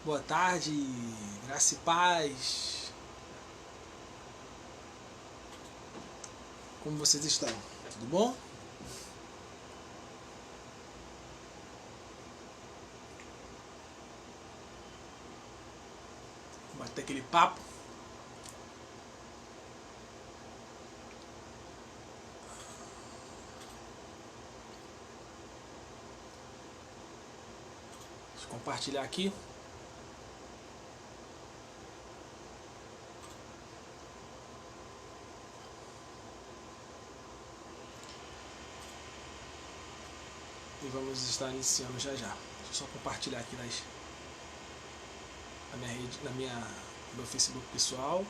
Boa tarde, graça e paz. Como vocês estão? Tudo bom? Bater aquele papo. Deixa eu compartilhar aqui. E vamos estar iniciando já já. Deixa eu só compartilhar aqui na minha rede, no meu Facebook pessoal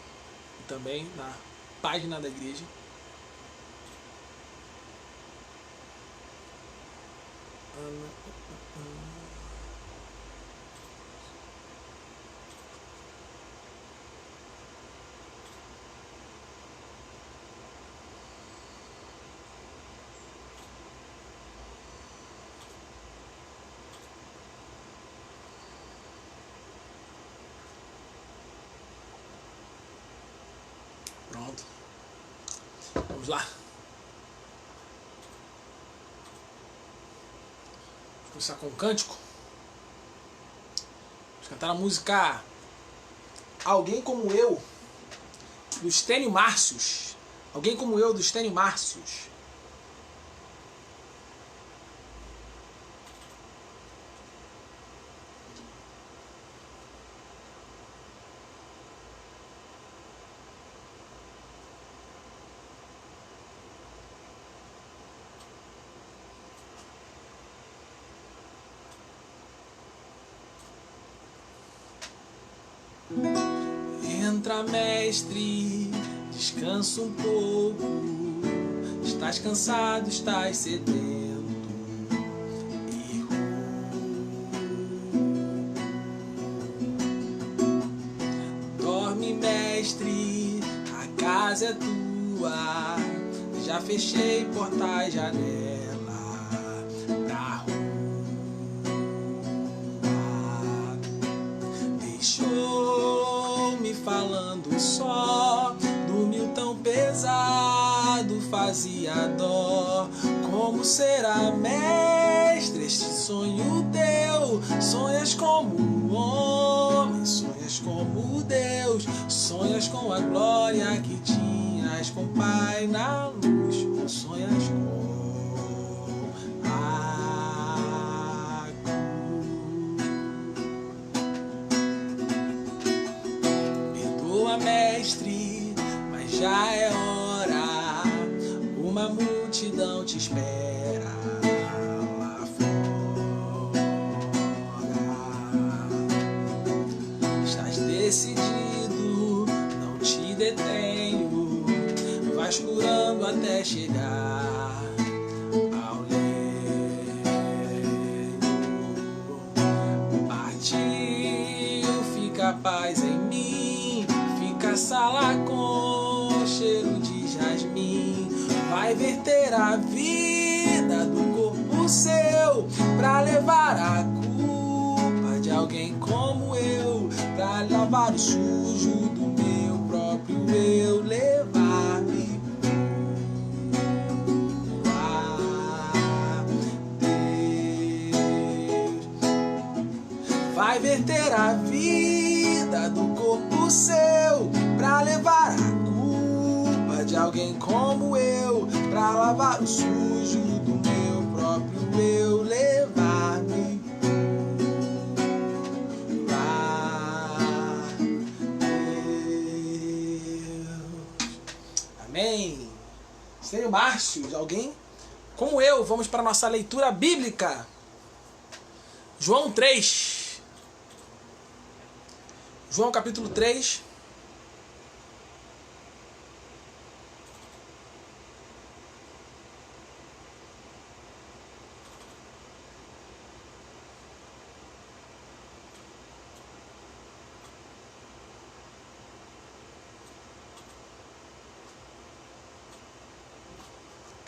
e também na página da igreja. Pronto. Vamos lá. Vamos começar com um cântico. Vamos cantar a música Alguém Como Eu, do Stênio Márcios. Alguém Como Eu, do Stênio Márcios. Entra, mestre, descansa um pouco. Estás cansado, estás sedento. Dorme, mestre, a casa é tua. Já fechei portas, janela pra rua. Deixou-me falando só, dormiu tão pesado, fazia dó. Como será, mestre, este sonho teu? Sonhas como o homem, sonhas como Deus, sonhas com a glória que tinhas com o Pai na luz, ou sonhas com a cruz. Perdoa, mestre, mas já é hora, uma multidão te espera lá fora. Estás decidido, não te detenho, vais curando até chegar ao leito. Partiu, fica a paz em mim, fica a sala com cheiro de jasmim. Vai verter a vida do corpo seu pra levar a culpa de alguém como eu, pra lavar o sujo do meu próprio eu, levar-me a Deus. Vai verter a vida do corpo seu pra levar a culpa de alguém como eu, pra lavar o sujo do meu próprio eu, levar-me a Deus. Amém. Stênio Márcios, alguém como eu. Vamos para a nossa leitura bíblica. João 3. João capítulo 3.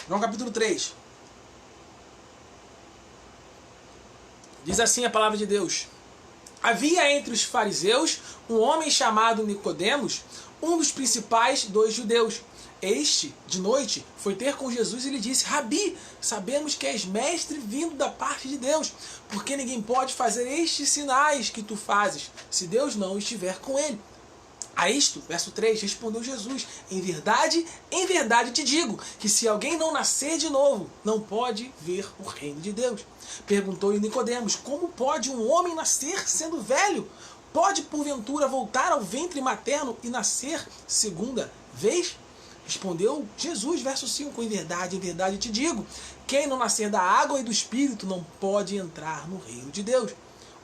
João capítulo 3. Diz assim a palavra de Deus: Havia entre os fariseus um homem chamado Nicodemos, um dos principais dos judeus. Este, de noite, foi ter com Jesus e lhe disse: Rabi, sabemos que és mestre vindo da parte de Deus, porque ninguém pode fazer estes sinais que tu fazes, se Deus não estiver com ele. A isto, verso 3, respondeu Jesus: em verdade te digo, que se alguém não nascer de novo, não pode ver o reino de Deus. Perguntou-lhe Nicodemos: como pode um homem nascer sendo velho? Pode porventura voltar ao ventre materno e nascer segunda vez? Respondeu Jesus, verso 5, em verdade te digo, quem não nascer da água e do Espírito não pode entrar no reino de Deus.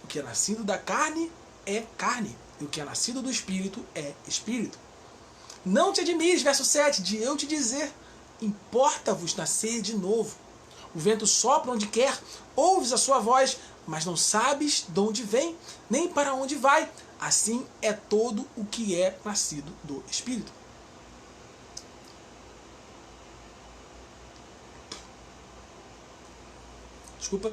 O que é nascido da carne é carne, e o que é nascido do Espírito é Espírito. Não te admires, verso 7, de eu te dizer, importa-vos nascer de novo. O vento sopra onde quer, ouves a sua voz, mas não sabes de onde vem, nem para onde vai. Assim é todo o que é nascido do Espírito. Desculpa.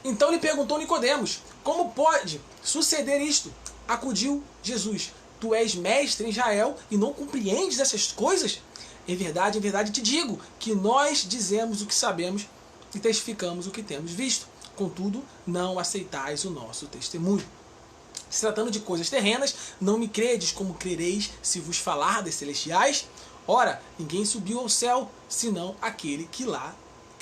Então lhe perguntou Nicodemos: como pode suceder isto? Acudiu Jesus: tu és mestre em Israel e não compreendes essas coisas? Em verdade te digo, que nós dizemos o que sabemos e testificamos o que temos visto. Contudo, não aceitais o nosso testemunho. Se tratando de coisas terrenas, não me credes, como crereis se vos falar das celestiais? Ora, ninguém subiu ao céu, senão aquele que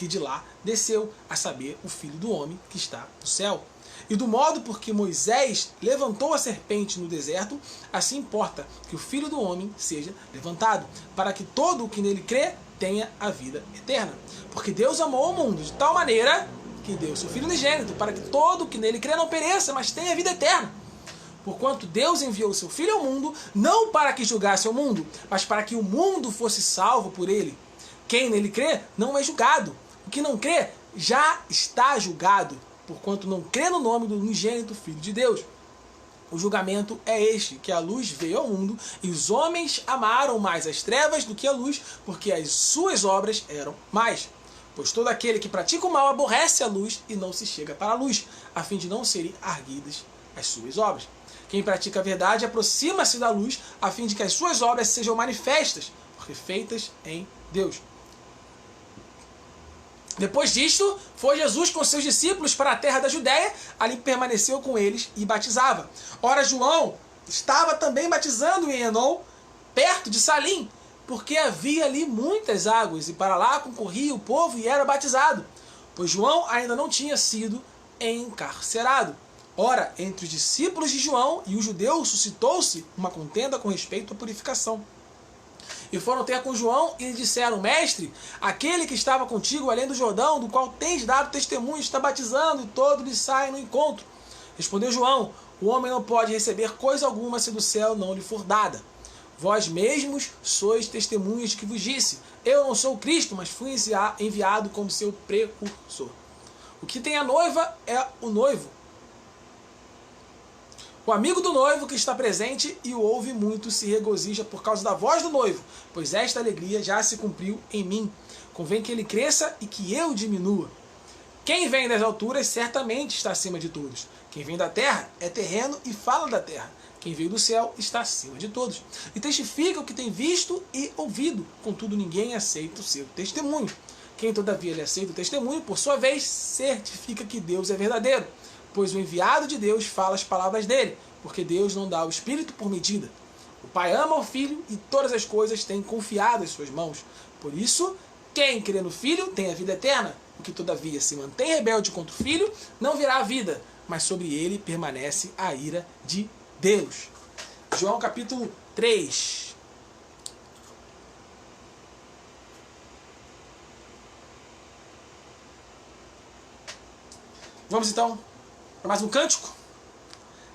de lá desceu, a saber, o Filho do Homem que está no céu. E do modo por que Moisés levantou a serpente no deserto, assim importa que o Filho do Homem seja levantado, para que todo o que nele crê tenha a vida eterna. Porque Deus amou o mundo de tal maneira que deu seu Filho unigênito, para que todo o que nele crê não pereça, mas tenha a vida eterna. Porquanto Deus enviou o seu Filho ao mundo, não para que julgasse o mundo, mas para que o mundo fosse salvo por ele. Quem nele crê não é julgado. O que não crê já está julgado, porquanto não crê no nome do unigênito Filho de Deus. O julgamento é este, que a luz veio ao mundo, e os homens amaram mais as trevas do que a luz, porque as suas obras eram mais. Pois todo aquele que pratica o mal aborrece a luz e não se chega para a luz, a fim de não serem arguidas as suas obras. Quem pratica a verdade aproxima-se da luz, a fim de que as suas obras sejam manifestas, porque feitas em Deus. Depois disto, foi Jesus com seus discípulos para a terra da Judéia, ali permaneceu com eles e batizava. Ora, João estava também batizando em Enom, perto de Salim, porque havia ali muitas águas, e para lá concorria o povo e era batizado, pois João ainda não tinha sido encarcerado. Ora, entre os discípulos de João e os judeus suscitou-se uma contenda com respeito à purificação. E foram ter com João e lhe disseram: Mestre, aquele que estava contigo além do Jordão, do qual tens dado testemunho, está batizando, e todos lhe saem no encontro. Respondeu João: o homem não pode receber coisa alguma se do céu não lhe for dada. Vós mesmos sois testemunhas de que vos disse: eu não sou o Cristo, mas fui enviado como seu precursor. O que tem a noiva é o noivo. O amigo do noivo que está presente e o ouve muito se regozija por causa da voz do noivo, pois esta alegria já se cumpriu em mim. Convém que ele cresça e que eu diminua. Quem vem das alturas certamente está acima de todos. Quem vem da terra é terreno e fala da terra. Quem veio do céu está acima de todos. E testifica o que tem visto e ouvido. Contudo, ninguém aceita o seu testemunho. Quem todavia lhe aceita o testemunho, por sua vez, certifica que Deus é verdadeiro. Pois o enviado de Deus fala as palavras dele, porque Deus não dá o Espírito por medida. O Pai ama o Filho e todas as coisas têm confiado em suas mãos. Por isso, quem crê no Filho tem a vida eterna. O que todavia se mantém rebelde contra o Filho não verá a vida, mas sobre ele permanece a ira de Deus. João capítulo 3. Vamos então para mais um cântico.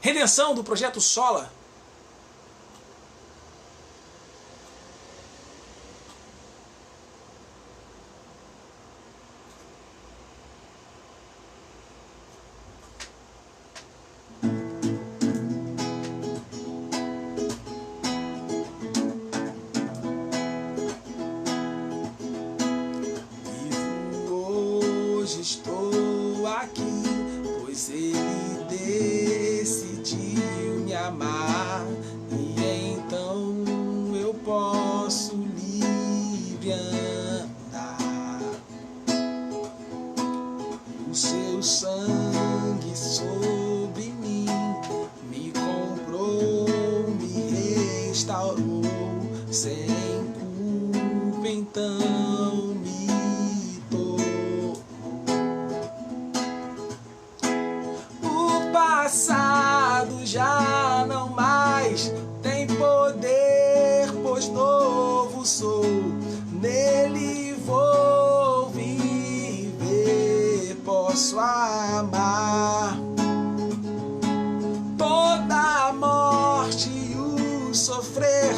Redenção do projeto Sola. Vivo hoje, estou aqui, pois Ele deu posso livre andar. O seu sangue sobre mim me comprou, me restaurou, sem culpa então me tornou. O passado já não mais tem poder, pois novo sou. Nele vou viver, posso amar. Toda a morte e o sofrer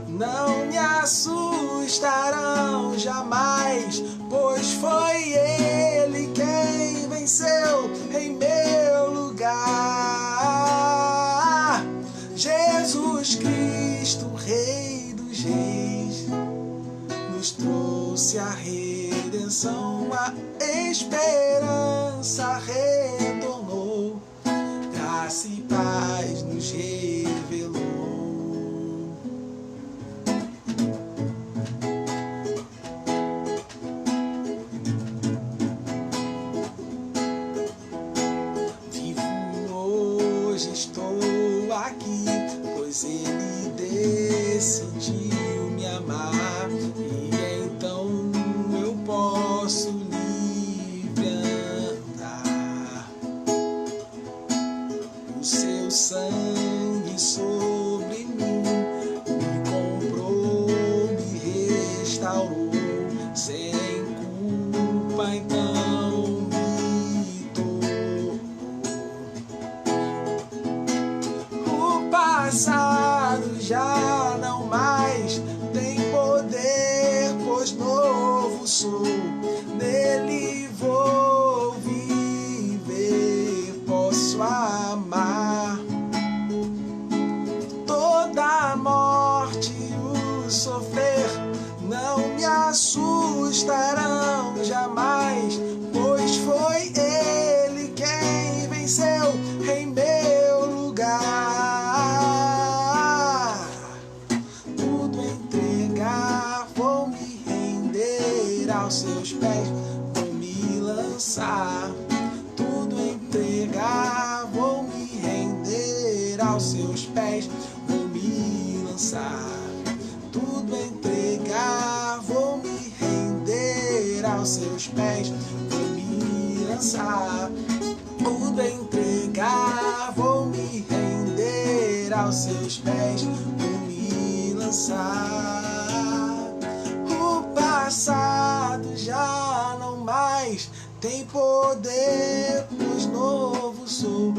não me assustarão jamais, pois foi Ele quem venceu em meu lugar. Jesus Cristo, Rei dos Reis, nos trouxe a redenção, a esperança retornou, graça e paz nos revelou. Vivo hoje, estou aqui, pois Ele decidiu me amar, e então eu posso livre andar. O seu sangue sobre mim me comprou, me restaurou, sem culpa então me tornou. O passado já não mais tem poder, pois novo sou. Nele vou viver, posso amar. Toda a morte e o sofrer não me assustarão jamais, pois foi Ele quem venceu em meu lugar. Tudo entregar, vou me render aos seus pés, vou me lançar. Tudo entregar, vou me render aos seus pés, vou me lançar. Tudo entregar, vou me render aos seus pés, vou me lançar. Tudo entregar, vou me render aos seus pés, vou me lançar. O passado já não mais tem poder, pois novo sou.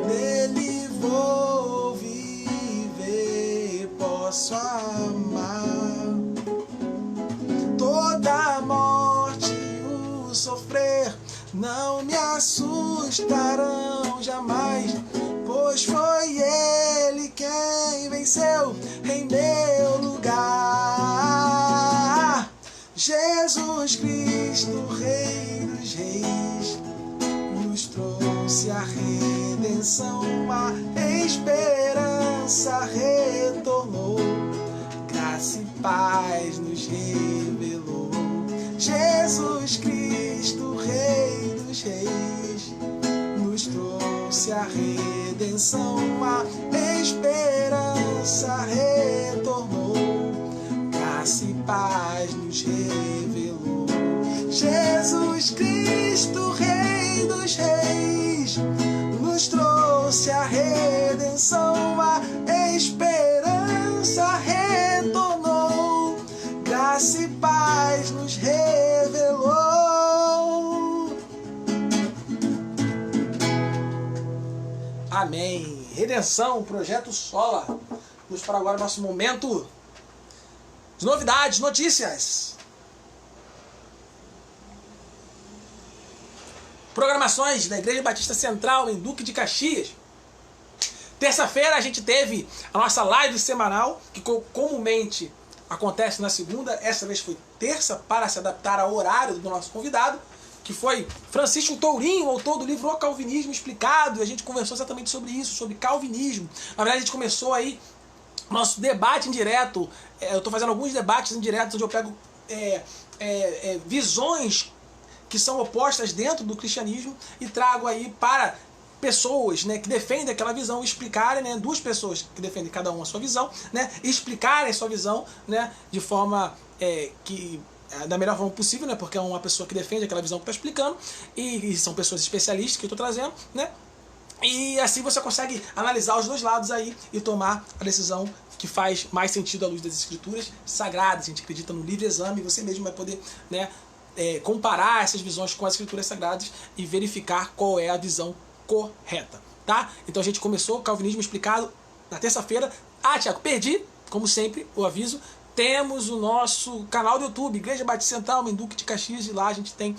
Nele vou viver, posso amar. Toda a morte e o sofrer não me assustarão jamais, pois foi Ele quem venceu em meu lugar. Jesus Cristo, Rei dos Reis, nos trouxe a redenção, a esperança retornou, graça e paz nos revelou. Jesus Cristo, Rei dos Reis, nos trouxe a redenção, a esperança retornou, graça e paz nos revelou. Jesus Cristo, Rei dos Reis, nos trouxe a redenção, a esperança retornou, graça e paz nos revelou. Amém. Redenção, Projeto Sola. Vamos para agora o nosso momento de novidades, notícias. Programações da Igreja Batista Central em Duque de Caxias. Terça-feira a gente teve a nossa live semanal, que comumente acontece na segunda. Essa vez foi terça, para se adaptar ao horário do nosso convidado, que foi Francisco Tourinho, autor do livro O Calvinismo Explicado. E a gente conversou exatamente sobre isso, sobre calvinismo. Na verdade, a gente começou aí Nosso debate indireto, eu estou fazendo alguns debates indiretos onde eu pego visões que são opostas dentro do cristianismo e trago aí para pessoas, né, que defendem aquela visão, explicarem, né, duas pessoas que defendem cada uma a sua visão, né, explicarem a sua visão, né, de forma da melhor forma possível, né, porque é uma pessoa que defende aquela visão que está explicando e são pessoas especialistas que eu estou trazendo, né, e assim você consegue analisar os dois lados aí e tomar a decisão que faz mais sentido à luz das escrituras sagradas. A gente acredita no livre exame, você mesmo vai poder, né, comparar essas visões com as escrituras sagradas e verificar qual é a visão correta, tá? Então a gente começou o calvinismo explicado na terça-feira. Tiago, perdi, como sempre, o aviso. Temos o nosso canal do YouTube, Igreja Batista Central, em Duque de Caxias, e lá a gente tem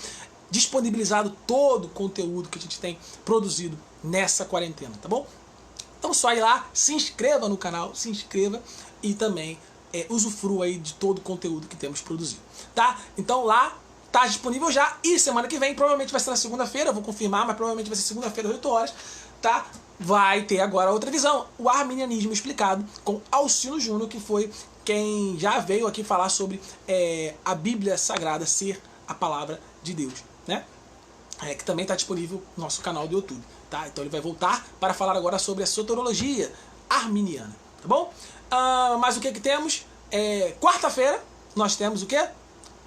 disponibilizado todo o conteúdo que a gente tem produzido nessa quarentena, tá bom? Então só ir lá, se inscreva no canal, se inscreva e também usufrua aí de todo o conteúdo que temos produzido, tá? Então lá tá disponível já, e semana que vem, provavelmente vai ser na segunda-feira, eu vou confirmar, mas provavelmente vai ser segunda-feira às 8 horas, tá? Vai ter agora outra visão, o arminianismo explicado com Alcino Júnior, que foi quem já veio aqui falar sobre a Bíblia Sagrada ser a palavra de Deus, né? Que também está disponível no nosso canal do YouTube, tá? Então ele vai voltar para falar agora sobre a soteriologia arminiana, tá bom? Mas o que temos? Quarta-feira nós temos o quê?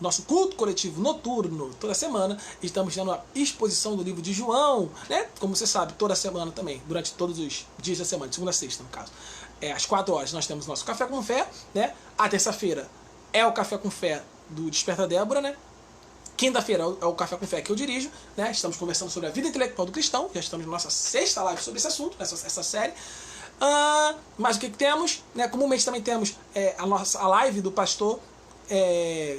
Nosso culto coletivo noturno, toda semana. Estamos tendo a exposição do livro de João, né? Como você sabe, toda semana também, durante todos os dias da semana, de segunda a sexta, no caso. Às 4 horas nós temos nosso Café com Fé, né? A terça-feira é o Café com Fé do Desperta Débora, né? Quinta-feira é o Café com Fé que eu dirijo, né? Estamos conversando sobre a vida intelectual do cristão. Já estamos na nossa 6ª live sobre esse assunto, essa série. Mas o que temos? Né? Comumente também temos a live do pastor,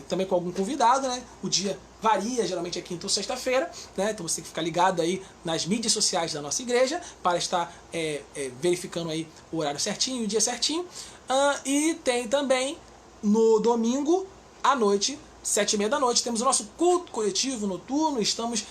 também com algum convidado, né? O dia varia, geralmente é quinta ou sexta-feira, né? Então você tem que ficar ligado aí nas mídias sociais da nossa igreja para estar verificando aí o horário certinho, o dia certinho. E tem também no domingo à noite, 7h30 da noite, temos o nosso culto coletivo noturno. Estamos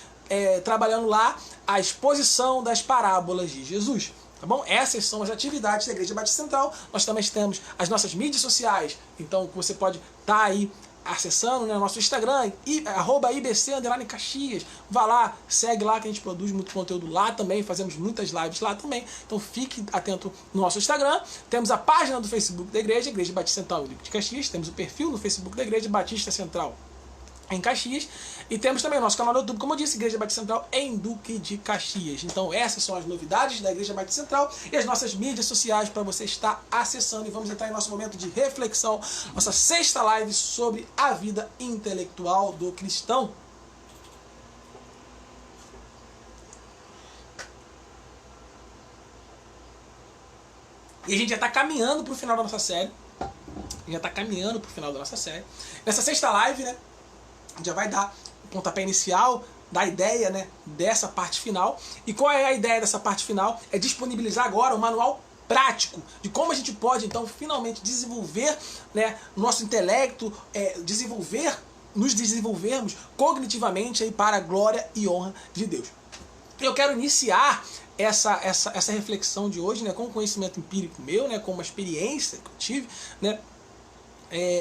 trabalhando lá a exposição das parábolas de Jesus. Tá bom? Essas são as atividades da Igreja Batista Central. Nós também temos as nossas mídias sociais. Então você pode estar aí acessando, né, nosso Instagram, @IBC_Caxias. Vá lá, segue lá que a gente produz muito conteúdo lá também. Fazemos muitas lives lá também. Então fique atento no nosso Instagram. Temos a página do Facebook da Igreja, Igreja Batista Central de Caxias. Temos o perfil no Facebook da Igreja Batista Central em Caxias, e temos também o nosso canal do YouTube, como eu disse, Igreja Batista Central em Duque de Caxias. Então essas são as novidades da Igreja Batista Central e as nossas mídias sociais para você estar acessando. E vamos entrar em nosso momento de reflexão, nossa 6ª live sobre a vida intelectual do cristão. E a gente já está caminhando para o final da nossa série. Nessa 6ª live, né, a gente já vai dar o pontapé inicial da ideia, né, dessa parte final. E qual é a ideia dessa parte final? É disponibilizar agora um manual prático de como a gente pode, então, finalmente desenvolver, né, nosso intelecto, nos desenvolvermos cognitivamente aí para a glória e honra de Deus. Eu quero iniciar essa reflexão de hoje, né, com um conhecimento empírico meu, né, com uma experiência que eu tive, né.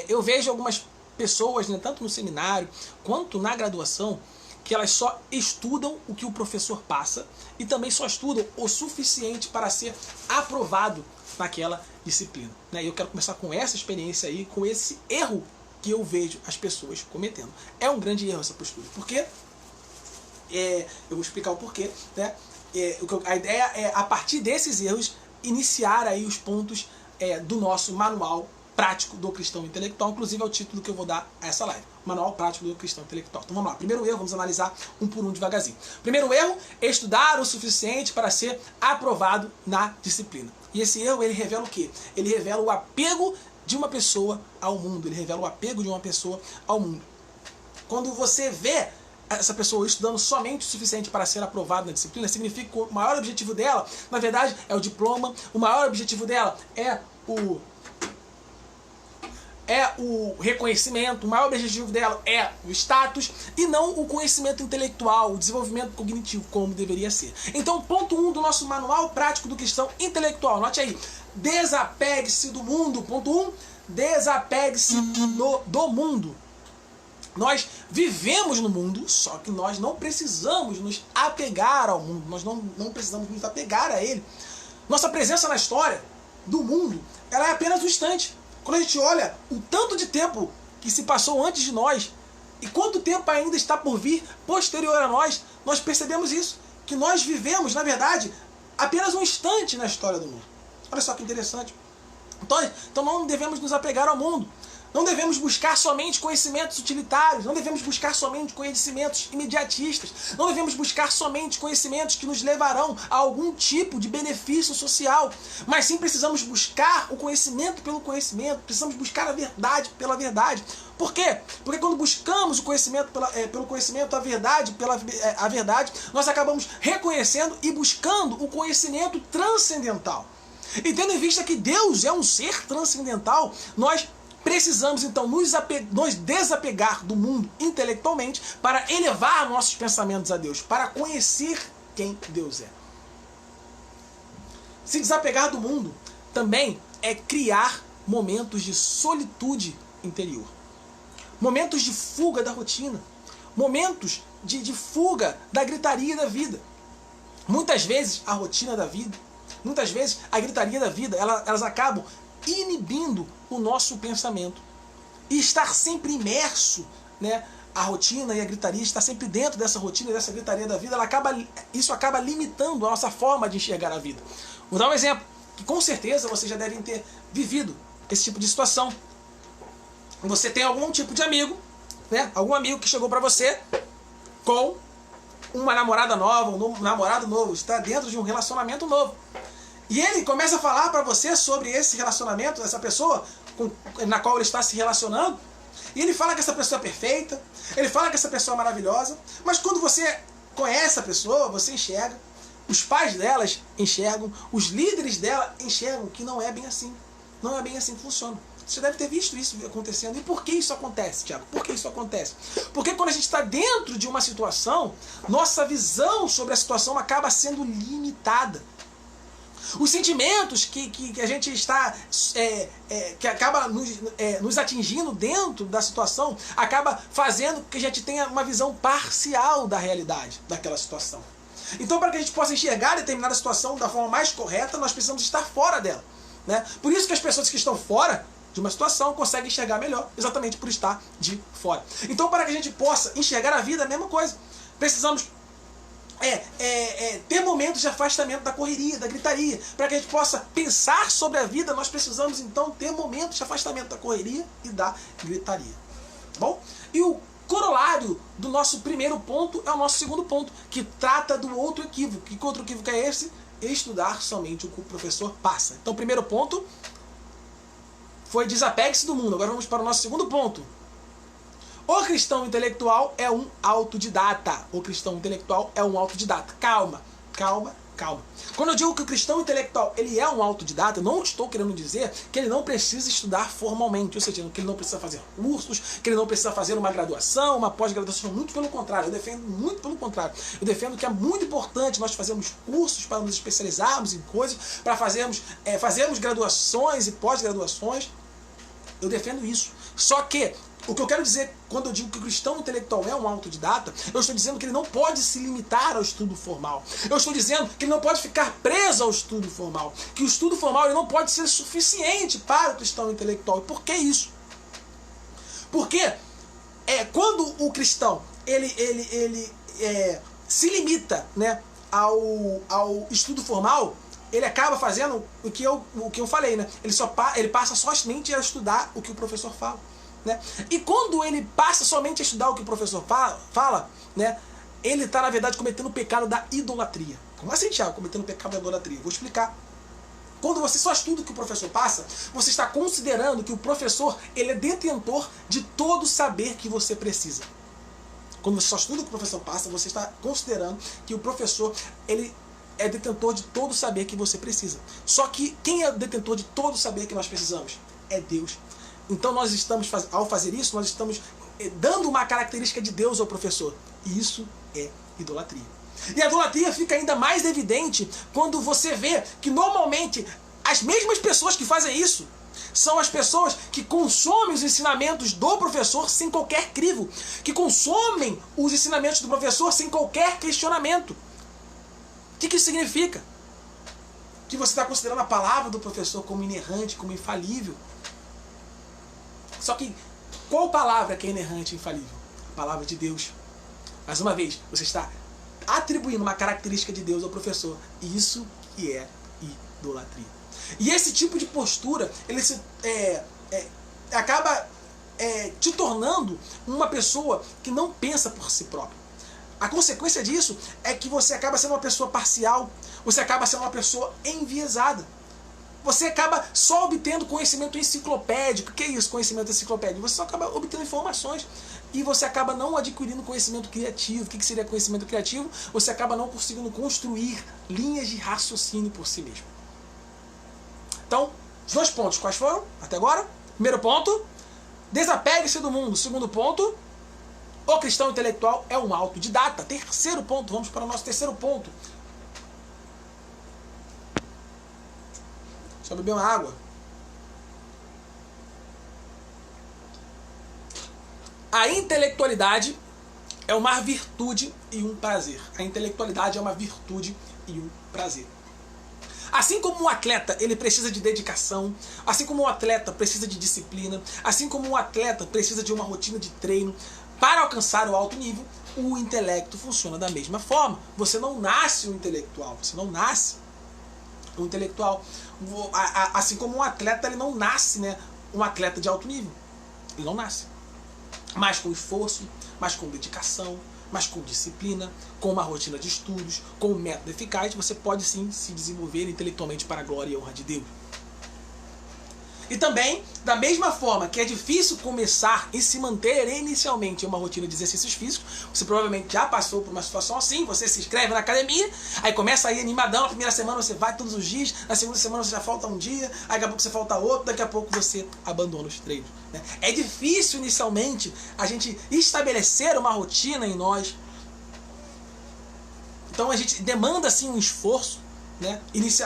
Eu vejo algumas pessoas, né, tanto no seminário quanto na graduação, que elas só estudam o que o professor passa e também só estudam o suficiente para ser aprovado naquela disciplina, né? E eu quero começar com essa experiência aí, com esse erro que eu vejo as pessoas cometendo. É um grande erro essa postura. Por quê? Eu vou explicar o porquê, né? A ideia é, a partir desses erros, iniciar aí os pontos do nosso manual prático do cristão intelectual. Inclusive é o título que eu vou dar a essa live, Manual Prático do Cristão Intelectual. Então vamos lá, primeiro erro, vamos analisar um por um devagarzinho. Primeiro erro, estudar o suficiente para ser aprovado na disciplina. E esse erro, ele revela o quê? Ele revela o apego de uma pessoa ao mundo. Ele revela o apego de uma pessoa ao mundo. Quando você vê essa pessoa estudando somente o suficiente para ser aprovada na disciplina, significa que o maior objetivo dela, na verdade, é o diploma. O maior objetivo dela é é o reconhecimento, o maior objetivo dela é o status e não o conhecimento intelectual, o desenvolvimento cognitivo, como deveria ser. Então, ponto 1 do nosso manual prático do cristão intelectual, note aí, desapegue-se do mundo. Ponto 1, desapegue-se do mundo. Nós vivemos no mundo, só que nós não precisamos nos apegar ao mundo, nós não precisamos nos apegar a ele. Nossa presença na história do mundo, ela é apenas um instante. Quando a gente olha o tanto de tempo que se passou antes de nós e quanto tempo ainda está por vir posterior a nós, nós percebemos isso, que nós vivemos, na verdade, apenas um instante na história do mundo. Olha só que interessante. Então não devemos nos apegar ao mundo. Não devemos buscar somente conhecimentos utilitários, não devemos buscar somente conhecimentos imediatistas, não devemos buscar somente conhecimentos que nos levarão a algum tipo de benefício social, mas sim precisamos buscar o conhecimento pelo conhecimento, precisamos buscar a verdade pela verdade. Por quê? Porque quando buscamos o conhecimento pelo conhecimento, a verdade pela a verdade, nós acabamos reconhecendo e buscando o conhecimento transcendental. E tendo em vista que Deus é um ser transcendental, nós precisamos então nos desapegar do mundo intelectualmente para elevar nossos pensamentos a Deus, para conhecer quem Deus é. Se desapegar do mundo também é criar momentos de solitude interior, momentos de fuga da rotina, momentos de fuga da gritaria da vida. Muitas vezes a rotina da vida, muitas vezes a gritaria da vida, elas acabam inibindo o nosso pensamento. E estar sempre imerso, né, a rotina e a gritaria, estar sempre dentro dessa rotina e dessa gritaria da vida, isso acaba limitando a nossa forma de enxergar a vida. Vou dar um exemplo, que com certeza vocês já devem ter vivido esse tipo de situação. Você tem algum tipo de amigo, né, algum amigo que chegou para você com uma namorada nova, um namorado novo, está dentro de um relacionamento novo. E ele começa a falar para você sobre esse relacionamento, essa pessoa na qual ele está se relacionando. E ele fala que essa pessoa é perfeita, ele fala que essa pessoa é maravilhosa. Mas quando você conhece a pessoa, você enxerga, os pais delas enxergam, os líderes dela enxergam que não é bem assim. Não é bem assim que funciona. Você deve ter visto isso acontecendo. E por que isso acontece, Tiago? Por que isso acontece? Porque quando a gente está dentro de uma situação, nossa visão sobre a situação acaba sendo limitada. Os sentimentos que a gente está, que acaba nos atingindo dentro da situação, acaba fazendo que a gente tenha uma visão parcial da realidade daquela situação. Então, para que a gente possa enxergar determinada situação da forma mais correta, nós precisamos estar fora dela, né? Por isso que as pessoas que estão fora de uma situação conseguem enxergar melhor, exatamente por estar de fora. Então, para que a gente possa enxergar a vida, a mesma coisa. Precisamos ter momentos de afastamento da correria, da gritaria. Para que a gente possa pensar sobre a vida, nós precisamos então ter momentos de afastamento da correria e da gritaria. Bom? E o corolário do nosso primeiro ponto é o nosso segundo ponto, que trata do outro equívoco. Que outro equívoco é esse? Estudar somente o que o professor passa. Então, o primeiro ponto foi desapegue-se do mundo. Agora vamos para o nosso segundo ponto. O cristão intelectual é um autodidata. O cristão intelectual é um autodidata. Calma, calma, calma. Quando eu digo que o cristão intelectual ele é um autodidata, eu não estou querendo dizer que ele não precisa estudar formalmente, ou seja, que ele não precisa fazer cursos, que ele não precisa fazer uma graduação, uma pós-graduação. Muito pelo contrário, eu defendo muito pelo contrário. Eu defendo que é muito importante nós fazermos cursos para nos especializarmos em coisas, para fazermos graduações e pós-graduações. Eu defendo isso. Só que o que eu quero dizer quando eu digo que o cristão intelectual é um autodidata, eu estou dizendo que ele não pode se limitar ao estudo formal. Eu estou dizendo que ele não pode ficar preso ao estudo formal. Que o estudo formal ele não pode ser suficiente para o cristão intelectual. E por que isso? Porque quando o cristão ele se limita, né, ao estudo formal, ele acaba fazendo o que eu falei, né? Ele passa somente a estudar o que o professor fala. Né? E quando ele passa somente a estudar o que o professor fala, né, ele está, na verdade, cometendo o pecado da idolatria. Como assim, Tiago, cometendo o pecado da idolatria? Vou explicar. Quando você só estuda o que o professor passa, você está considerando que o professor ele é detentor de todo o saber que você precisa. Quando você só estuda o que o professor passa, você está considerando que o professor ele é detentor de todo o saber que você precisa. Só que quem é o detentor de todo o saber que nós precisamos? É Deus. Então nós estamos, ao fazer isso, nós estamos dando uma característica de Deus ao professor. E isso é idolatria. E a idolatria fica ainda mais evidente quando você vê que normalmente as mesmas pessoas que fazem isso são as pessoas que consomem os ensinamentos do professor sem qualquer crivo, que consomem os ensinamentos do professor sem qualquer questionamento. O que isso significa? Que você está considerando a palavra do professor como inerrante, como infalível. Só que qual palavra que é inerrante e infalível? A palavra de Deus. Mais uma vez, você está atribuindo uma característica de Deus ao professor. Isso que é idolatria. E esse tipo de postura, ele acaba te tornando uma pessoa que não pensa por si própria. A consequência disso é que você acaba sendo uma pessoa parcial, você acaba sendo uma pessoa enviesada. Você acaba só obtendo conhecimento enciclopédico. O que é isso, conhecimento enciclopédico? Você só acaba obtendo informações e você acaba não adquirindo conhecimento criativo. O que seria conhecimento criativo? Você acaba não conseguindo construir linhas de raciocínio por si mesmo. Então, os 2 pontos quais foram até agora? Primeiro ponto, desapegue-se do mundo. Segundo ponto, o cristão intelectual é um autodidata. Terceiro ponto, vamos para o nosso terceiro ponto. Só beber uma água. A intelectualidade é uma virtude e um prazer. A intelectualidade é uma virtude e um prazer. Assim como um atleta, ele precisa de dedicação, assim como um atleta precisa de disciplina, assim como um atleta precisa de uma rotina de treino para alcançar o alto nível, o intelecto funciona da mesma forma. Você não nasce um intelectual, você não nasce um intelectual. Assim como um atleta, ele não nasce, né, um atleta de alto nível. Ele não nasce. Mas com esforço, mas com dedicação, mas com disciplina, com uma rotina de estudos, com um método eficaz, você pode sim se desenvolver intelectualmente para a glória e honra de Deus. E também, da mesma forma que é difícil começar e se manter inicialmente em uma rotina de exercícios físicos, você provavelmente já passou por uma situação assim, você se inscreve na academia, aí começa a ir animadão, na primeira semana você vai todos os dias, na segunda semana você já falta um dia, aí daqui a pouco você falta outro, daqui a pouco você abandona os treinos. Né? É difícil inicialmente a gente estabelecer uma rotina em nós. Então a gente demanda assim um esforço, né,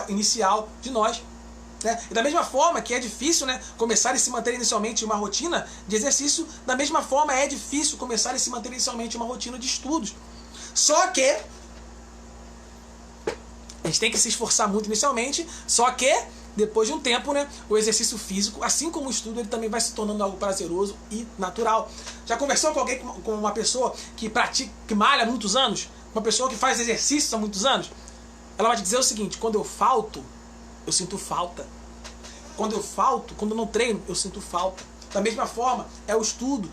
inicial de nós. Né? E da mesma forma que é difícil, né, começar e se manter inicialmente em uma rotina de exercício, da mesma forma é difícil começar e se manter inicialmente em uma rotina de estudos. Só que a gente tem que se esforçar muito inicialmente, só que depois de um tempo, né, o exercício físico, assim como o estudo, ele também vai se tornando algo prazeroso e natural. Já conversou com alguém, com uma pessoa que pratica, que malha há muitos anos? Uma pessoa que faz exercícios há muitos anos? Ela vai te dizer o seguinte: quando eu falto, eu sinto falta. Quando eu falto, quando eu não treino, eu sinto falta. Da mesma forma, é o estudo.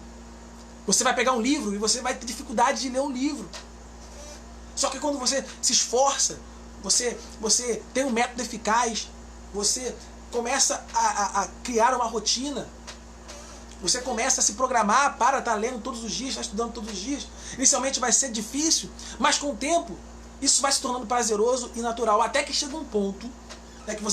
Você vai pegar um livro e você vai ter dificuldade de ler um livro. Só que quando você se esforça, você tem um método eficaz, você começa a criar uma rotina, você começa a se programar para estar lendo todos os dias, estar estudando todos os dias. Inicialmente vai ser difícil, mas com o tempo, isso vai se tornando prazeroso e natural, até que chega um ponto, né, que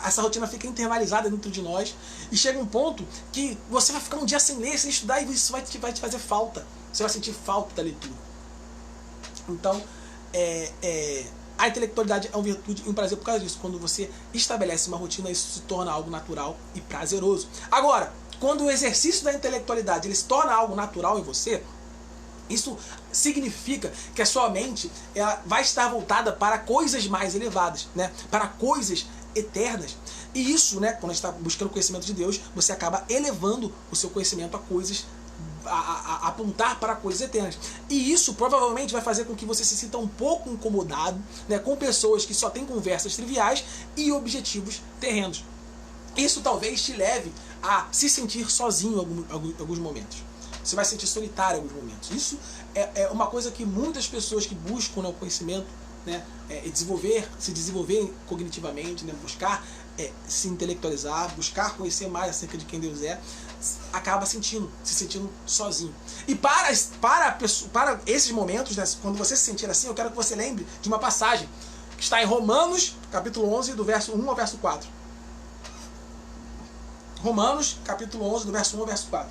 essa rotina fica internalizada dentro de nós, e chega um ponto que você vai ficar um dia sem ler, sem estudar, e isso vai te fazer falta. Você vai sentir falta da leitura. Então, a intelectualidade é uma virtude e um prazer por causa disso. Quando você estabelece uma rotina, isso se torna algo natural e prazeroso. Agora, quando o exercício da intelectualidade ele se torna algo natural em você, isso significa que a sua mente ela vai estar voltada para coisas mais elevadas, né? Para coisas eternas. E isso, né, quando a gente está buscando o conhecimento de Deus, você acaba elevando o seu conhecimento a coisas, a apontar para coisas eternas. E isso provavelmente vai fazer com que você se sinta um pouco incomodado, né, com pessoas que só têm conversas triviais e objetivos terrenos. Isso talvez te leve a se sentir sozinho em alguns momentos. Você vai se sentir solitário em alguns momentos. Isso é uma coisa que muitas pessoas que buscam, né, o conhecimento, né, se desenvolver cognitivamente, né, buscar se intelectualizar, buscar conhecer mais acerca de quem Deus é, acaba se sentindo sozinho. E para esses momentos, né, quando você se sentir assim, eu quero que você lembre de uma passagem que está em Romanos, capítulo 11, do verso 1 ao verso 4. Romanos, capítulo 11, do verso 1 ao verso 4.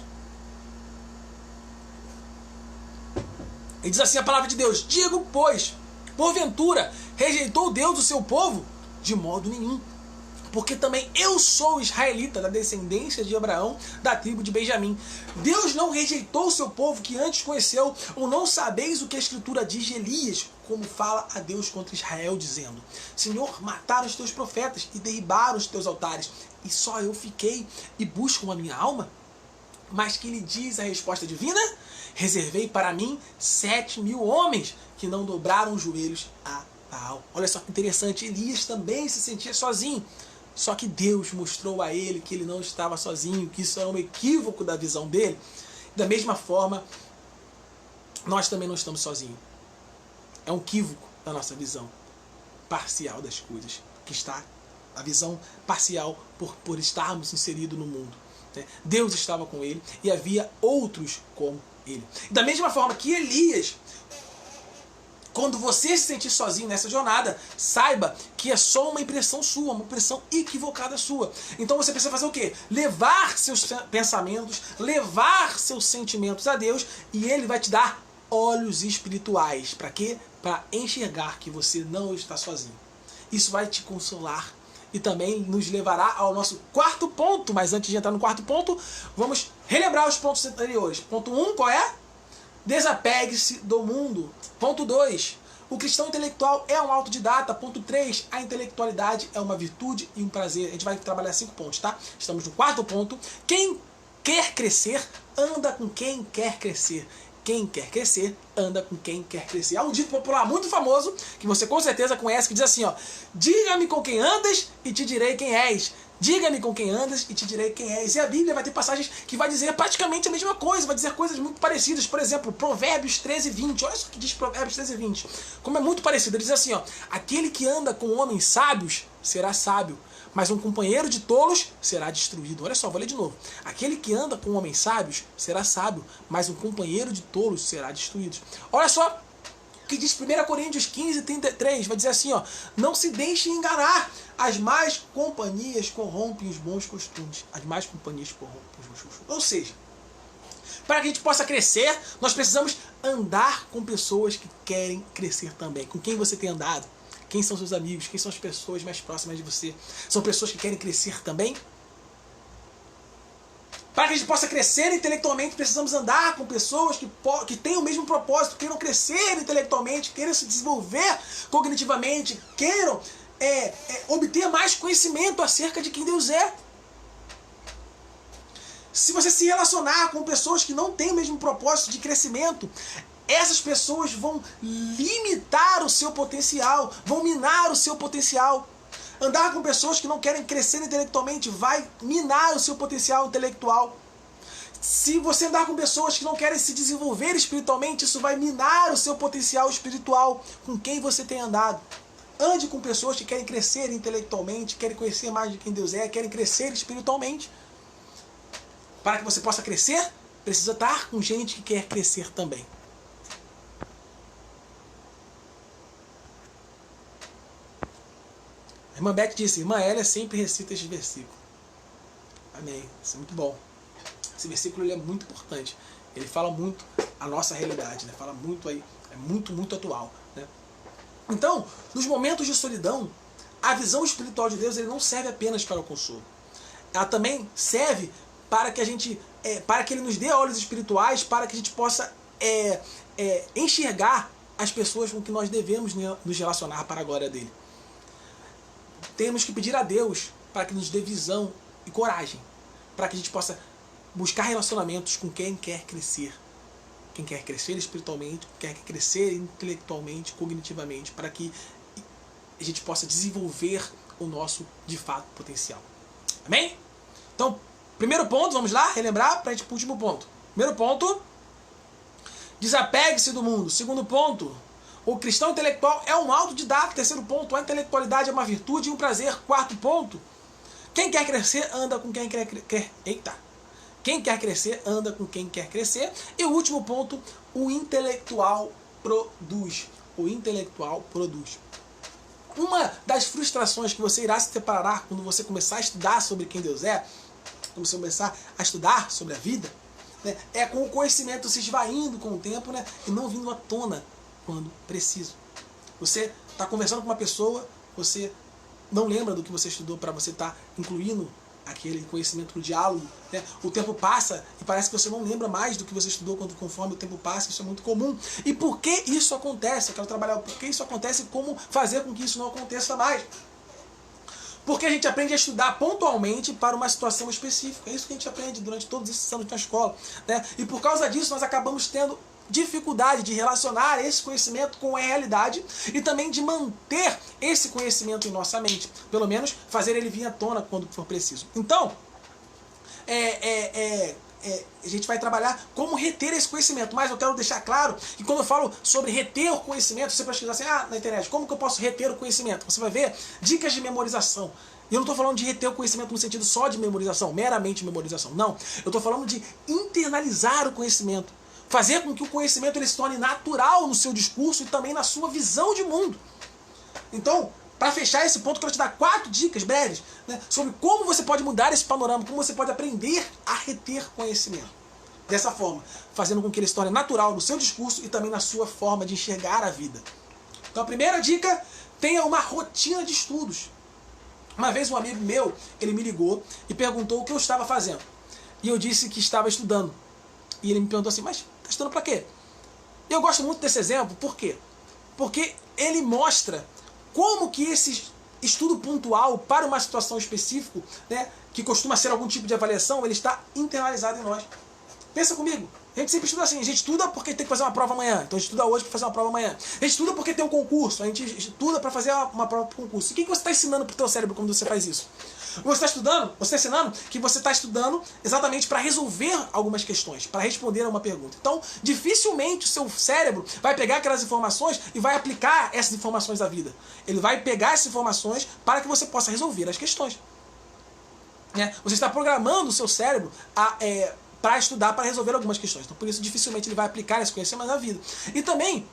E diz assim a palavra de Deus: digo, pois, porventura, rejeitou Deus o seu povo? De modo nenhum. Porque também eu sou israelita, da descendência de Abraão, da tribo de Benjamim. Deus não rejeitou o seu povo que antes conheceu, ou não sabeis o que a Escritura diz de Elias, como fala a Deus contra Israel, dizendo: Senhor, mataram os teus profetas e derribaram os teus altares, e só eu fiquei e buscam a minha alma? Mas que lhe diz a resposta divina? Reservei para mim 7.000 homens que não dobraram os joelhos a Baal. Olha só que interessante, Elias também se sentia sozinho. Só que Deus mostrou a ele que ele não estava sozinho, que isso era um equívoco da visão dele. Da mesma forma, nós também não estamos sozinhos. É um equívoco da nossa visão parcial das coisas, que está a visão parcial por estarmos inseridos no mundo. Deus estava com ele e havia outros como ele. Da mesma forma que Elias, quando você se sentir sozinho nessa jornada, saiba que é só uma impressão sua, uma impressão equivocada sua. Então você precisa fazer o quê? Levar seus pensamentos, levar seus sentimentos a Deus, e Ele vai te dar olhos espirituais. Para quê? Para enxergar que você não está sozinho. Isso vai te consolar e também nos levará ao nosso quarto ponto. Mas antes de entrar no quarto ponto, vamos relembrar os pontos anteriores. Ponto 1, qual é? Desapegue-se do mundo. Ponto 2, o cristão intelectual é um autodidata. Ponto 3, a intelectualidade é uma virtude e um prazer. A gente vai trabalhar 5 pontos, tá? Estamos no quarto ponto. Quem quer crescer, anda com quem quer crescer. Quem quer crescer, anda com quem quer crescer. Há um dito popular muito famoso, que você com certeza conhece, que diz assim, ó: diga-me com quem andas e te direi quem és. Diga-me com quem andas e te direi quem és. E a Bíblia vai ter passagens que vai dizer praticamente a mesma coisa, vai dizer coisas muito parecidas. Por exemplo, Provérbios 13:20. Olha só o que diz Provérbios 13:20. Como é muito parecido. Ele diz assim, ó: aquele que anda com homens sábios será sábio, mas um companheiro de tolos será destruído. Olha só, vou ler de novo. Aquele que anda com homens sábios será sábio, mas um companheiro de tolos será destruído. Olha só que diz 1 Coríntios 15:33, vai dizer assim, ó: não se deixe enganar, as más companhias corrompem os bons costumes. As más companhias corrompem os bons costumes. Ou seja, para que a gente possa crescer, nós precisamos andar com pessoas que querem crescer também. Com quem você tem andado? Quem são seus amigos? Quem são as pessoas mais próximas de você? São pessoas que querem crescer também? Para que a gente possa crescer intelectualmente, precisamos andar com pessoas que têm o mesmo propósito, queiram crescer intelectualmente, queiram se desenvolver cognitivamente, queiram obter mais conhecimento acerca de quem Deus é. Se você se relacionar com pessoas que não têm o mesmo propósito de crescimento, essas pessoas vão limitar o seu potencial, vão minar o seu potencial. Andar com pessoas que não querem crescer intelectualmente vai minar o seu potencial intelectual. Se você andar com pessoas que não querem se desenvolver espiritualmente, isso vai minar o seu potencial espiritual. Com quem você tem andado? Ande com pessoas que querem crescer intelectualmente, querem conhecer mais de quem Deus é, querem crescer espiritualmente. Para que você possa crescer, precisa estar com gente que quer crescer também. A irmã Beth disse: irmã Hélia sempre recita este versículo. Amém. Isso é muito bom. Esse versículo ele é muito importante. Ele fala muito a nossa realidade, né? Fala muito aí, é muito atual, né? Então, nos momentos de solidão, a visão espiritual de Deus ele não serve apenas para o consolo. Ela também serve para que a gente, para que Ele nos dê olhos espirituais, para que a gente possa enxergar as pessoas com que nós devemos nos relacionar para a glória dele. Temos que pedir a Deus para que nos dê visão e coragem, para que a gente possa buscar relacionamentos com quem quer crescer. Quem quer crescer espiritualmente, quer crescer intelectualmente, cognitivamente, para que a gente possa desenvolver o nosso, de fato, potencial. Amém? Então, primeiro ponto, vamos lá, relembrar para a gente ir para o último ponto. Primeiro ponto, desapegue-se do mundo. Segundo ponto, o cristão intelectual é um autodidata. Terceiro ponto, a intelectualidade é uma virtude e um prazer. Quarto ponto, quem quer crescer anda com quem quer Quem quer crescer anda com quem quer crescer. E o último ponto, o intelectual produz. O intelectual produz. Uma das frustrações que você irá se deparar quando você começar a estudar sobre quem Deus é quando você começar a estudar sobre a vida, né, é com o conhecimento se esvaindo com o tempo, né, e não vindo à tona quando preciso. Você está conversando com uma pessoa, você não lembra do que você estudou para você estar incluindo aquele conhecimento no diálogo, né? O tempo passa e parece que você não lembra mais do que você estudou conforme o tempo passa. Isso é muito comum. E por que isso acontece? Eu quero trabalhar por que isso acontece e como fazer com que isso não aconteça mais. Porque a gente aprende a estudar pontualmente para uma situação específica. É isso que a gente aprende durante todos esses anos na escola, né? E por causa disso nós acabamos tendo dificuldade de relacionar esse conhecimento com a realidade e também de manter esse conhecimento em nossa mente. Pelo menos fazer ele vir à tona quando for preciso. Então, a gente vai trabalhar como reter esse conhecimento. Mas eu quero deixar claro que quando eu falo sobre reter o conhecimento, você pesquisar assim, na internet, como que eu posso reter o conhecimento? Você vai ver dicas de memorização. E eu não estou falando de reter o conhecimento no sentido só de memorização, meramente memorização. Não, eu estou falando de internalizar o conhecimento. Fazer com que o conhecimento ele se torne natural no seu discurso e também na sua visão de mundo. Então, para fechar esse ponto, eu quero te dar 4 dicas breves, né, sobre como você pode mudar esse panorama, como você pode aprender a reter conhecimento. Dessa forma, fazendo com que ele se torne natural no seu discurso e também na sua forma de enxergar a vida. Então, a primeira dica, tenha uma rotina de estudos. Uma vez um amigo meu, ele me ligou e perguntou o que eu estava fazendo. E eu disse que estava estudando. E ele me perguntou assim, mas está estudando para quê? E eu gosto muito desse exemplo, por quê? Porque ele mostra como que esse estudo pontual para uma situação específica, né, que costuma ser algum tipo de avaliação, ele está internalizado em nós. Pensa comigo, a gente sempre estuda assim, a gente estuda porque tem que fazer uma prova amanhã, então a gente estuda hoje para fazer uma prova amanhã. A gente estuda porque tem um concurso, a gente estuda para fazer uma prova para o concurso. O que você está ensinando para o teu cérebro quando você faz isso? Você está estudando, você está ensinando que você está estudando exatamente para resolver algumas questões, para responder a uma pergunta. Então, dificilmente o seu cérebro vai pegar aquelas informações e vai aplicar essas informações à vida. Ele vai pegar essas informações para que você possa resolver as questões. Você está programando o seu cérebro para estudar, para resolver algumas questões. Então, por isso, dificilmente ele vai aplicar esse conhecimento na vida. E também,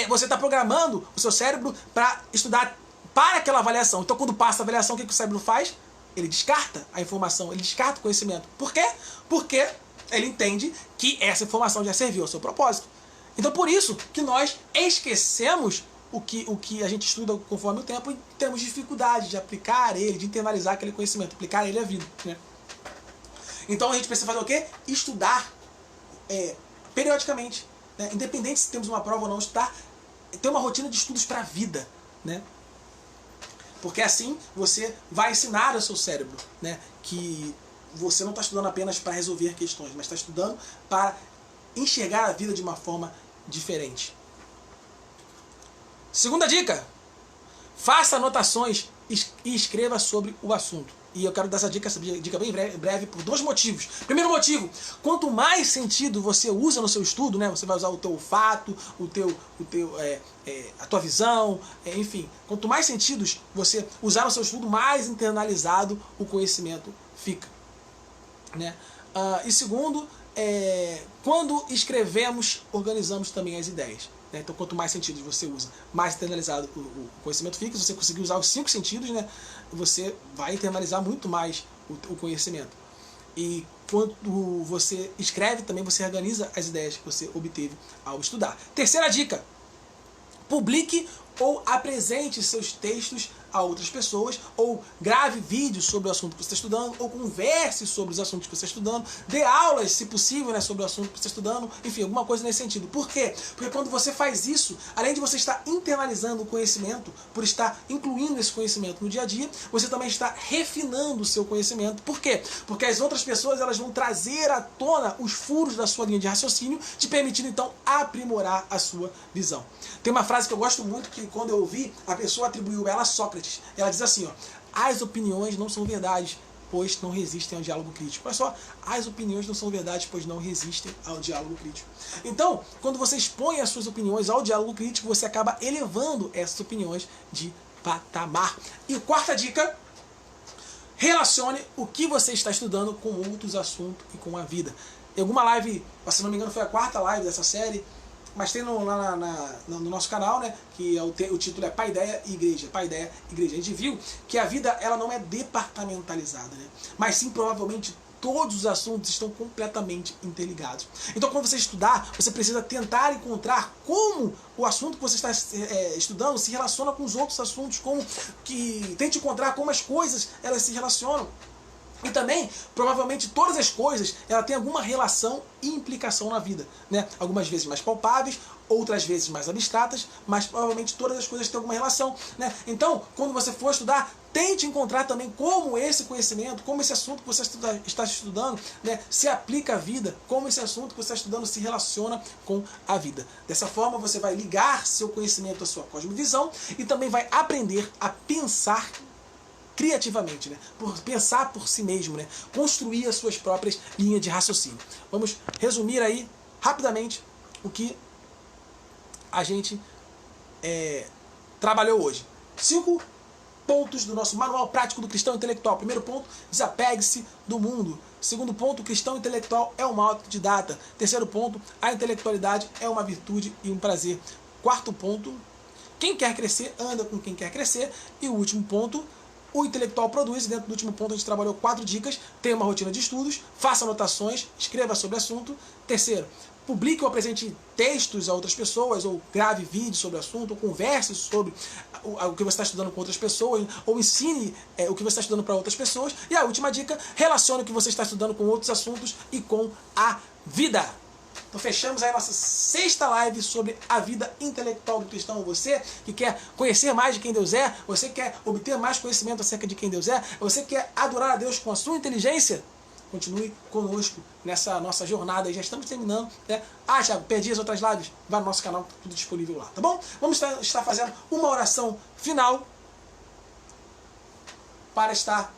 você está programando o seu cérebro para estudar para aquela avaliação. Então, quando passa a avaliação, o que o cérebro faz? Ele descarta a informação, ele descarta o conhecimento. Por quê? Porque ele entende que essa informação já serviu ao seu propósito. Então, por isso que nós esquecemos o que a gente estuda conforme o tempo e temos dificuldade de aplicar ele, de internalizar aquele conhecimento, aplicar ele à vida, né? Então, a gente precisa fazer o quê? Estudar periodicamente, né? Independente se temos uma prova ou não, estudar, ter uma rotina de estudos para a vida, né? Porque assim você vai ensinar ao seu cérebro, né, que você não está estudando apenas para resolver questões, mas está estudando para enxergar a vida de uma forma diferente. Segunda dica, faça anotações e escreva sobre o assunto. E eu quero dar essa dica bem breve por 2 motivos. Primeiro motivo, quanto mais sentido você usa no seu estudo, né, você vai usar o teu olfato, a tua visão, enfim. Quanto mais sentidos você usar no seu estudo, mais internalizado o conhecimento fica, né? E segundo, quando escrevemos, organizamos também as ideias. Então, quanto mais sentidos você usa, mais internalizado o conhecimento fica. Se você conseguir usar os 5 sentidos, né, você vai internalizar muito mais o conhecimento. E quando você escreve, também você organiza as ideias que você obteve ao estudar. Terceira dica, publique ou apresente seus textos a outras pessoas, ou grave vídeos sobre o assunto que você está estudando, ou converse sobre os assuntos que você está estudando, dê aulas, se possível, né, sobre o assunto que você está estudando, enfim, alguma coisa nesse sentido. Por quê? Porque quando você faz isso, além de você estar internalizando o conhecimento, por estar incluindo esse conhecimento no dia a dia, você também está refinando o seu conhecimento. Por quê? Porque as outras pessoas elas vão trazer à tona os furos da sua linha de raciocínio, te permitindo então aprimorar a sua visão. Tem uma frase que eu gosto muito, que quando eu ouvi, a pessoa atribuiu ela a Sócrates. Ela diz assim, as opiniões não são verdades, pois não resistem ao diálogo crítico. Olha só, as opiniões não são verdades, pois não resistem ao diálogo crítico. Então, quando você expõe as suas opiniões ao diálogo crítico, você acaba elevando essas opiniões de patamar. E quarta dica, relacione o que você está estudando com outros assuntos e com a vida. Em alguma live, se não me engano foi a 4ª live dessa série, mas tem lá no nosso canal, né, que o título é Paideia e Igreja. Paideia e Igreja. A gente viu que a vida ela não é departamentalizada, né, mas sim provavelmente todos os assuntos estão completamente interligados. Então, quando você estudar, você precisa tentar encontrar como o assunto que você está estudando se relaciona com os outros assuntos, tente encontrar como as coisas elas se relacionam. E também, provavelmente, todas as coisas ela tem alguma relação e implicação na vida, né? Algumas vezes mais palpáveis, outras vezes mais abstratas, mas provavelmente todas as coisas têm alguma relação, né? Então, quando você for estudar, tente encontrar também como esse conhecimento, como esse assunto que você está estudando, né, se aplica à vida, como esse assunto que você está estudando se relaciona com a vida. Dessa forma, você vai ligar seu conhecimento à sua cosmovisão e também vai aprender a pensar criativamente, né? Pensar por si mesmo, né? Construir as suas próprias linhas de raciocínio. Vamos resumir aí rapidamente o que a gente trabalhou hoje. 5 pontos do nosso manual prático do cristão intelectual. Primeiro ponto, desapegue-se do mundo. Segundo ponto, o cristão intelectual é uma autodidata. Terceiro ponto, a intelectualidade é uma virtude e um prazer. Quarto ponto, quem quer crescer, anda com quem quer crescer. E o último ponto, o intelectual produz. E dentro do último ponto a gente trabalhou 4 dicas. Tenha uma rotina de estudos, faça anotações, escreva sobre o assunto. Terceiro, publique ou apresente textos a outras pessoas, ou grave vídeos sobre o assunto, ou converse sobre o que você está estudando com outras pessoas, ou ensine o que você está estudando para outras pessoas. E a última dica, relacione o que você está estudando com outros assuntos e com a vida. Então fechamos aí a nossa 6ª live sobre a vida intelectual do cristão. Você que quer conhecer mais de quem Deus é, você quer obter mais conhecimento acerca de quem Deus é, você quer adorar a Deus com a sua inteligência, continue conosco nessa nossa jornada. Já estamos terminando, né? Ah, já perdi as outras lives? Vai no nosso canal, tá tudo disponível lá, tá bom? Vamos estar fazendo uma oração final para estar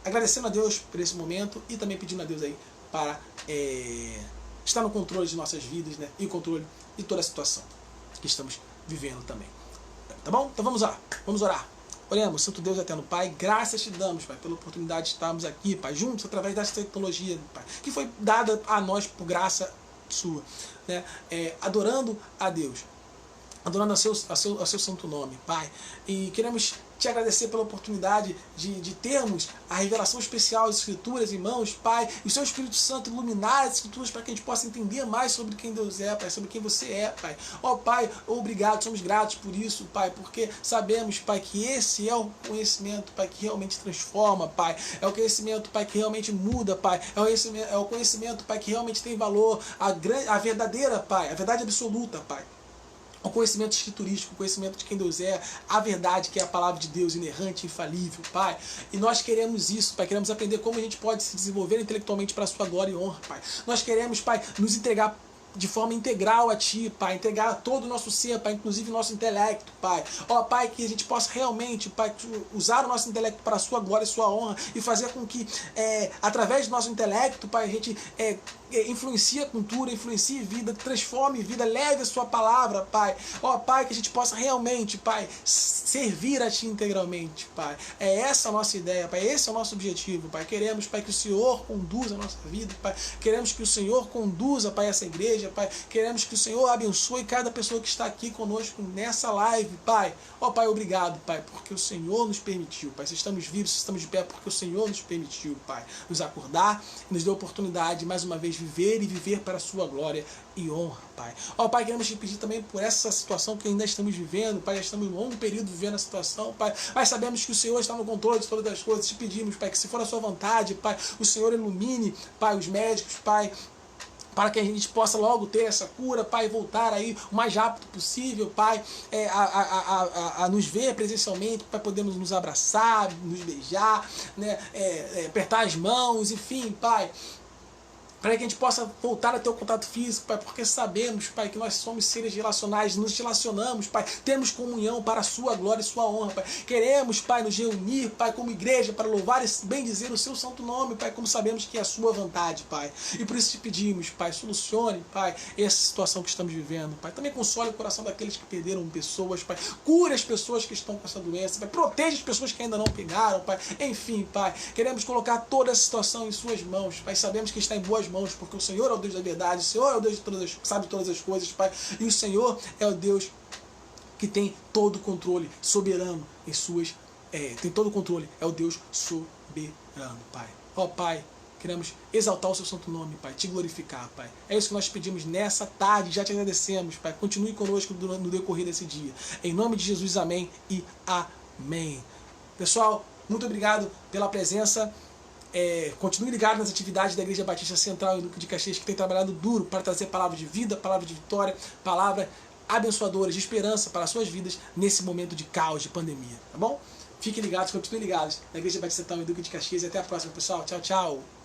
agradecendo a Deus por esse momento e também pedindo a Deus aí para estar no controle de nossas vidas, né? E o controle de toda a situação que estamos vivendo também. Tá bom? Então vamos lá, vamos orar. Oremos, Santo Deus Eterno Pai, graças te damos, Pai, pela oportunidade de estarmos aqui, Pai, juntos através dessa tecnologia, Pai, que foi dada a nós por graça sua, né? Adorando a Deus, adorando a seu santo nome, Pai, e queremos te agradecer pela oportunidade de termos a revelação especial das Escrituras em mãos, Pai, e o seu Espírito Santo iluminar as Escrituras para que a gente possa entender mais sobre quem Deus é, Pai, sobre quem você é, Pai. Ó, Pai, obrigado, somos gratos por isso, Pai, porque sabemos, Pai, que esse é o conhecimento, Pai, que realmente transforma, Pai, é o conhecimento, Pai, que realmente muda, Pai, é o conhecimento, Pai, que realmente tem valor, a verdadeira, Pai, a verdade absoluta, Pai. O conhecimento escriturístico, o conhecimento de quem Deus é, a verdade que é a palavra de Deus, inerrante, infalível, Pai. E nós queremos isso, Pai, queremos aprender como a gente pode se desenvolver intelectualmente para a sua glória e honra, Pai. Nós queremos, Pai, nos entregar de forma integral a Ti, Pai, entregar todo o nosso ser, Pai, inclusive o nosso intelecto, Pai. Ó, Pai, que a gente possa realmente, Pai, usar o nosso intelecto para a Sua glória e Sua honra e fazer com que, através do nosso intelecto, Pai, a gente influencie a cultura, influencie vida, transforme vida, leve a Sua palavra, Pai. Ó, Pai, que a gente possa realmente, Pai, servir a Ti integralmente, Pai. É essa a nossa ideia, Pai, esse é o nosso objetivo, Pai. Queremos, Pai, que o Senhor conduza a nossa vida, Pai. Queremos que o Senhor conduza, Pai, essa igreja, Pai. Queremos que o Senhor abençoe cada pessoa que está aqui conosco nessa live, Pai. Ó, Pai, obrigado, Pai, porque o Senhor nos permitiu, Pai. Se estamos vivos, se estamos de pé, porque o Senhor nos permitiu, Pai, nos acordar e nos deu a oportunidade, mais uma vez, viver e viver para a sua glória e honra, Pai. Ó, Pai, queremos te pedir também por essa situação que ainda estamos vivendo, Pai, já estamos em um longo período vivendo a situação, Pai, mas sabemos que o Senhor está no controle de todas as coisas. Te pedimos, Pai, que se for a sua vontade, Pai, o Senhor ilumine, Pai, os médicos, Pai, para que a gente possa logo ter essa cura, Pai, voltar aí o mais rápido possível, Pai, a nos ver presencialmente, para podermos nos abraçar, nos beijar, né, apertar as mãos, enfim, Pai, para que a gente possa voltar a ter o contato físico, Pai, porque sabemos, Pai, que nós somos seres relacionais, nos relacionamos, Pai, temos comunhão para a Sua glória e Sua honra, Pai. Queremos, Pai, nos reunir, Pai, como igreja, para louvar e bendizer o Seu santo nome, Pai, como sabemos que é a Sua vontade, Pai. E por isso te pedimos, Pai, solucione, Pai, essa situação que estamos vivendo, Pai. Também console o coração daqueles que perderam pessoas, Pai. Cure as pessoas que estão com essa doença, Pai. Proteja as pessoas que ainda não pegaram, Pai. Enfim, Pai, queremos colocar toda essa situação em Suas mãos, Pai. Sabemos que está em boas mãos, mãos, porque o Senhor é o Deus da verdade, o Senhor é o Deus que sabe todas as coisas, Pai, e o Senhor é o Deus que tem todo o controle, soberano em suas... tem todo o controle, é o Deus soberano, Pai. Ó Pai, queremos exaltar o seu santo nome, Pai, te glorificar, Pai. É isso que nós pedimos nessa tarde, já te agradecemos, Pai. Continue conosco no decorrer desse dia. Em nome de Jesus, amém e amém. Pessoal, muito obrigado pela presença. Continue ligado nas atividades da Igreja Batista Central e Duque de Caxias, que tem trabalhado duro para trazer palavra de vida, palavra de vitória, palavra abençoadoras de esperança para as suas vidas nesse momento de caos, de pandemia, tá bom? Fiquem ligados, continuem ligados na Igreja Batista Central e Duque de Caxias e até a próxima, pessoal. Tchau, tchau!